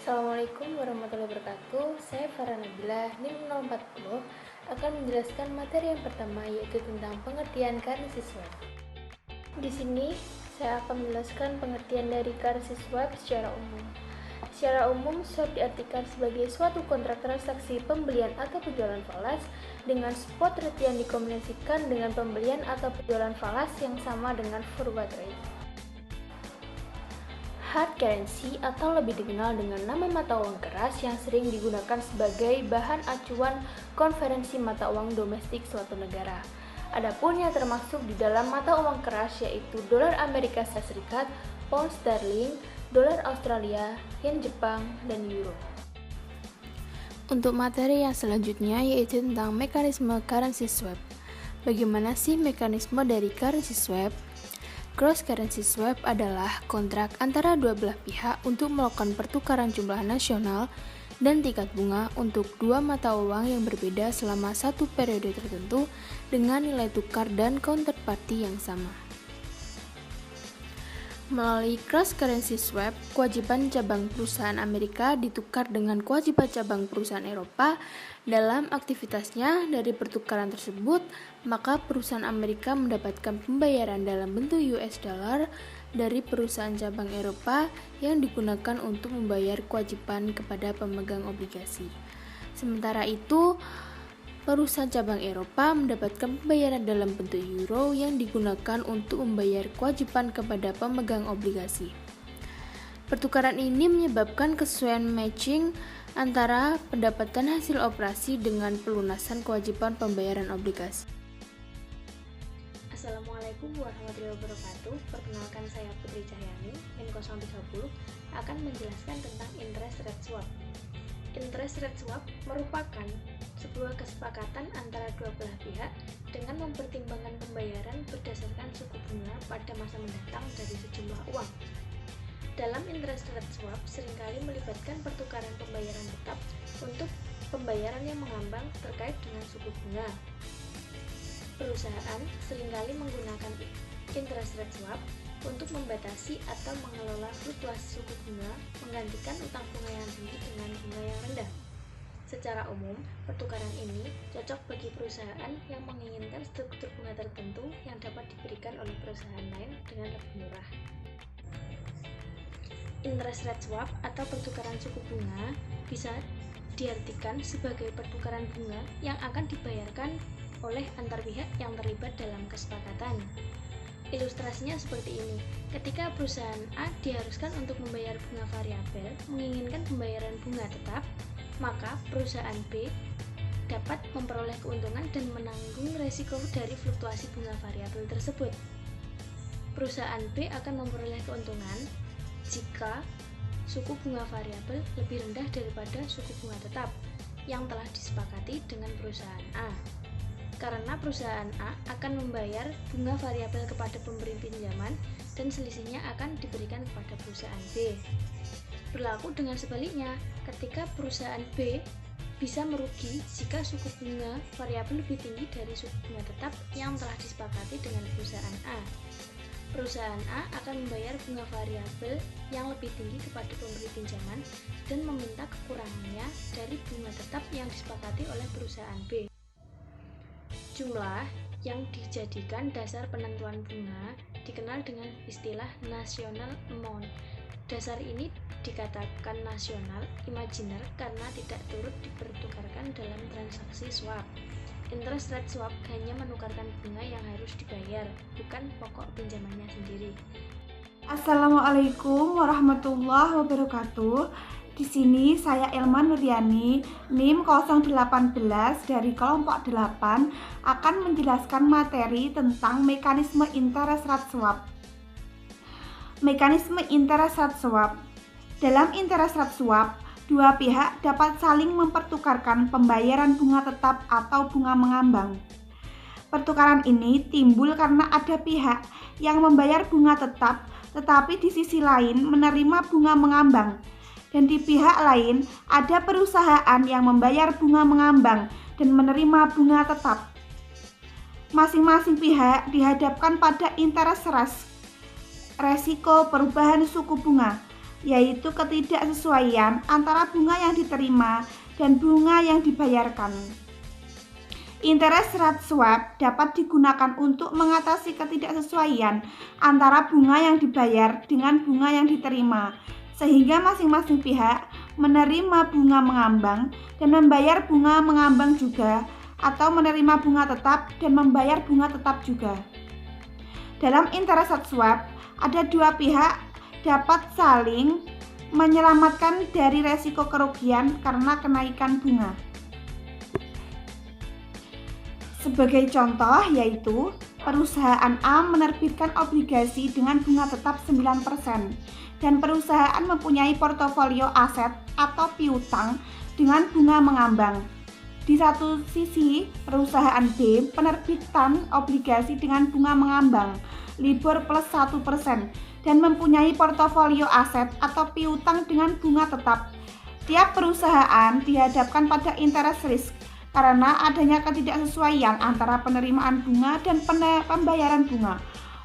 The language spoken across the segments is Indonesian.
Assalamualaikum warahmatullahi wabarakatuh. Saya Farah Nabila, NIM 040, akan menjelaskan materi yang pertama, yaitu tentang pengertian currency swap. Di sini saya akan menjelaskan pengertian dari currency swap secara umum. Secara umum, swap diartikan sebagai suatu kontrak transaksi pembelian atau penjualan falas dengan spot rate yang dikombinasikan dengan pembelian atau penjualan falas yang sama dengan forward rate. Hard currency atau lebih dikenal dengan nama mata uang keras yang sering digunakan sebagai bahan acuan konversi mata uang domestik suatu negara. Adapun yang termasuk di dalam mata uang keras yaitu dolar Amerika Serikat, pound sterling, dolar Australia, yen Jepang, dan euro. Untuk materi yang selanjutnya yaitu tentang mekanisme currency swap. Bagaimana sih mekanisme dari currency swap? Cross currency swap adalah kontrak antara dua belah pihak untuk melakukan pertukaran jumlah nasional dan tingkat bunga untuk dua mata uang yang berbeda selama satu periode tertentu dengan nilai tukar dan counterparty yang sama. Melalui cross currency swap, kewajiban cabang perusahaan Amerika ditukar dengan kewajiban cabang perusahaan Eropa dalam aktivitasnya dari pertukaran tersebut, maka perusahaan Amerika mendapatkan pembayaran dalam bentuk US dollar dari perusahaan cabang Eropa yang digunakan untuk membayar kewajiban kepada pemegang obligasi. Sementara itu, perusahaan cabang Eropa mendapatkan pembayaran dalam bentuk euro yang digunakan untuk membayar kewajiban kepada pemegang obligasi. Pertukaran ini menyebabkan kesesuaian matching antara pendapatan hasil operasi dengan pelunasan kewajiban pembayaran obligasi. Assalamualaikum warahmatullahi wabarakatuh. Perkenalkan, saya Putri Cahyani, N030, akan menjelaskan tentang interest rate swap. Interest rate swap merupakan sebuah kesepakatan antara dua belah pihak dengan mempertimbangkan pembayaran berdasarkan suku bunga pada masa mendatang dari sejumlah uang. Dalam interest rate swap seringkali melibatkan pertukaran pembayaran tetap untuk pembayaran yang mengambang terkait dengan suku bunga. Perusahaan seringkali menggunakan interest rate swap untuk membatasi atau mengelola fluktuasi suku bunga, menggantikan utang bunga yang tinggi dengan bunga yang rendah. Secara umum, pertukaran ini cocok bagi perusahaan yang menginginkan struktur bunga tertentu yang dapat diberikan oleh perusahaan lain dengan lebih murah. Interest rate swap atau pertukaran suku bunga bisa diartikan sebagai pertukaran bunga yang akan dibayarkan oleh antar pihak yang terlibat dalam kesepakatan. Ilustrasinya seperti ini. Ketika perusahaan A diharuskan untuk membayar bunga variabel, menginginkan pembayaran bunga tetap, maka perusahaan B dapat memperoleh keuntungan dan menanggung resiko dari fluktuasi bunga variabel tersebut. Perusahaan B akan memperoleh keuntungan jika suku bunga variabel lebih rendah daripada suku bunga tetap yang telah disepakati dengan perusahaan A. Karena perusahaan A akan membayar bunga variabel kepada pemberi pinjaman dan selisihnya akan diberikan kepada perusahaan B. Berlaku dengan sebaliknya, ketika perusahaan B bisa merugi jika suku bunga variabel lebih tinggi dari suku bunga tetap yang telah disepakati dengan perusahaan A. Perusahaan A akan membayar bunga variabel yang lebih tinggi kepada pemberi pinjaman dan meminta kekurangannya dari bunga tetap yang disepakati oleh perusahaan B. Jumlah yang dijadikan dasar penentuan bunga dikenal dengan istilah national amount. Dasar ini dikatakan nasional imajiner karena tidak turut dipertukarkan dalam transaksi swap. Interest rate swap hanya menukarkan bunga yang harus dibayar, bukan pokok pinjamannya sendiri. Assalamualaikum warahmatullahi wabarakatuh. Di sini saya Elma Nuryani, NIM 018 dari kelompok 8 akan menjelaskan materi tentang mekanisme interest rate swap. Mekanisme interest rate swap. Dalam interest rate swap, dua pihak dapat saling mempertukarkan pembayaran bunga tetap atau bunga mengambang. Pertukaran ini timbul karena ada pihak yang membayar bunga tetap, tetapi di sisi lain menerima bunga mengambang. Dan di pihak lain ada perusahaan yang membayar bunga mengambang dan menerima bunga tetap. Masing-masing pihak dihadapkan pada interest rate, resiko perubahan suku bunga. yaitu ketidaksesuaian antara bunga yang diterima dan bunga yang dibayarkan. Interest rate swap dapat digunakan untuk mengatasi ketidaksesuaian antara bunga yang dibayar dengan bunga yang diterima, sehingga masing-masing pihak menerima bunga mengambang dan membayar bunga mengambang juga, atau menerima bunga tetap dan membayar bunga tetap juga. Dalam interest rate swap, ada dua pihak dapat saling menyelamatkan dari resiko kerugian karena kenaikan bunga. Sebagai contoh yaitu perusahaan A menerbitkan obligasi dengan bunga tetap 9% dan perusahaan mempunyai portofolio aset atau piutang dengan bunga mengambang. Di satu sisi, perusahaan B penerbitan obligasi dengan bunga mengambang LIBOR plus 1% dan mempunyai portofolio aset atau piutang dengan bunga tetap. Tiap perusahaan dihadapkan pada interest risk karena adanya ketidaksesuaian antara penerimaan bunga dan pembayaran bunga.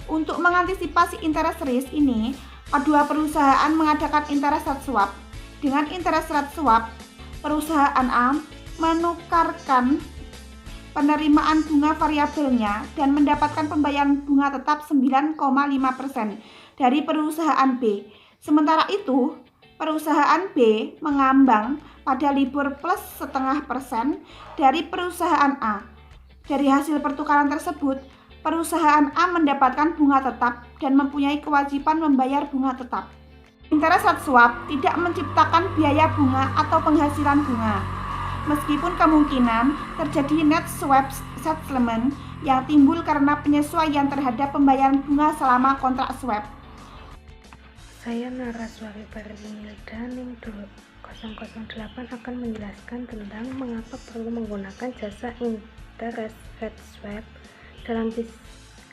Untuk mengantisipasi interest risk ini, kedua perusahaan mengadakan interest rate swap. Dengan interest rate swap, perusahaan A menukarkan penerimaan bunga variabelnya dan mendapatkan pembayaran bunga tetap 9,5% dari perusahaan B. Sementara itu, perusahaan B mengambang pada LIBOR plus 0,5% dari perusahaan A. Dari hasil pertukaran tersebut, perusahaan A mendapatkan bunga tetap dan mempunyai kewajiban membayar bunga tetap. Interest rate swap tidak menciptakan biaya bunga atau penghasilan bunga. Meskipun kemungkinan terjadi net swap settlement yang timbul karena penyesuaian terhadap pembayaran bunga selama kontrak swap. Saya Naraswari Permilda NIM 2008 akan menjelaskan tentang mengapa perlu menggunakan jasa interest rate swap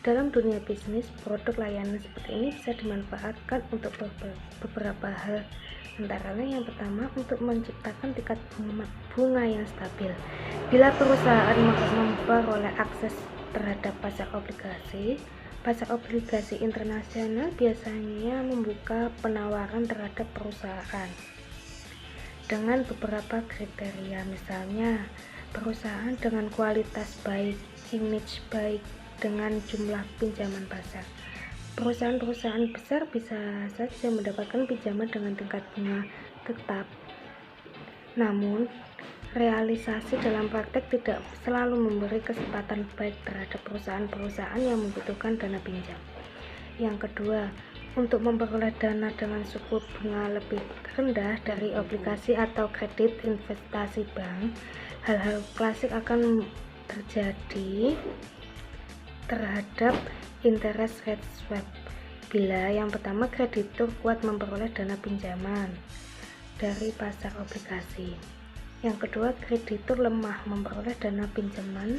dalam dunia bisnis. Produk layanan seperti ini bisa dimanfaatkan untuk beberapa hal, antara lain yang pertama untuk menciptakan tingkat bunga yang stabil. Bila perusahaan memperoleh akses terhadap pasar obligasi internasional biasanya membuka penawaran terhadap perusahaan dengan beberapa kriteria, misalnya perusahaan dengan kualitas baik, image baik, dengan jumlah pinjaman pasar. Perusahaan-perusahaan besar bisa saja mendapatkan pinjaman dengan tingkat bunga tetap, namun realisasi dalam praktek tidak selalu memberi kesempatan baik terhadap perusahaan-perusahaan yang membutuhkan dana pinjam. Yang kedua, untuk memperoleh dana dengan suku bunga lebih rendah dari obligasi atau kredit investasi bank, hal-hal klasik akan terjadi terhadap interest rate swap. Bila yang pertama, kreditur kuat memperoleh dana pinjaman dari pasar obligasi. Yang kedua, kreditur lemah memperoleh dana pinjaman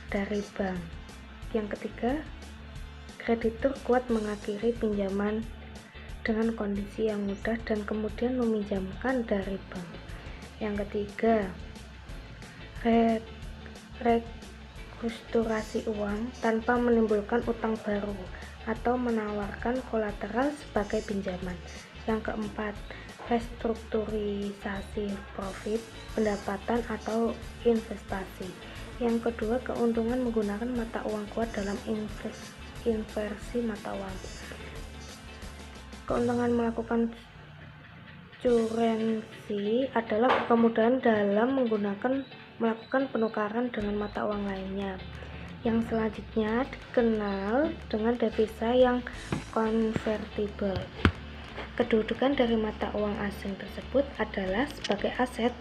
dari bank. Yang ketiga, kreditur kuat mengakhiri pinjaman dengan kondisi yang mudah dan kemudian meminjamkan dari bank. Yang ketiga, restrukturasi uang tanpa menimbulkan utang baru atau menawarkan kolateral sebagai pinjaman. Yang keempat, restrukturisasi profit, pendapatan atau investasi. Yang kedua, keuntungan menggunakan mata uang kuat dalam inversi mata uang. Keuntungan melakukan currency adalah kemudahan dalam melakukan penukaran dengan mata uang lainnya. Yang selanjutnya dikenal dengan devisa yang convertible. Kedudukan dari mata uang asing tersebut adalah sebagai aset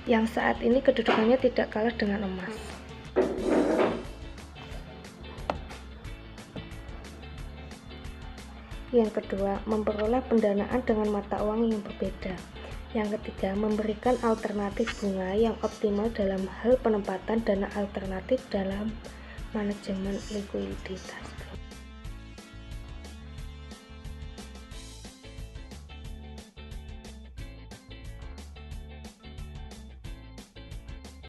yang saat ini kedudukannya tidak kalah dengan emas. Yang kedua, memperoleh pendanaan dengan mata uang yang berbeda. Yang ketiga, memberikan alternatif bunga yang optimal dalam hal penempatan dana alternatif dalam manajemen likuiditas.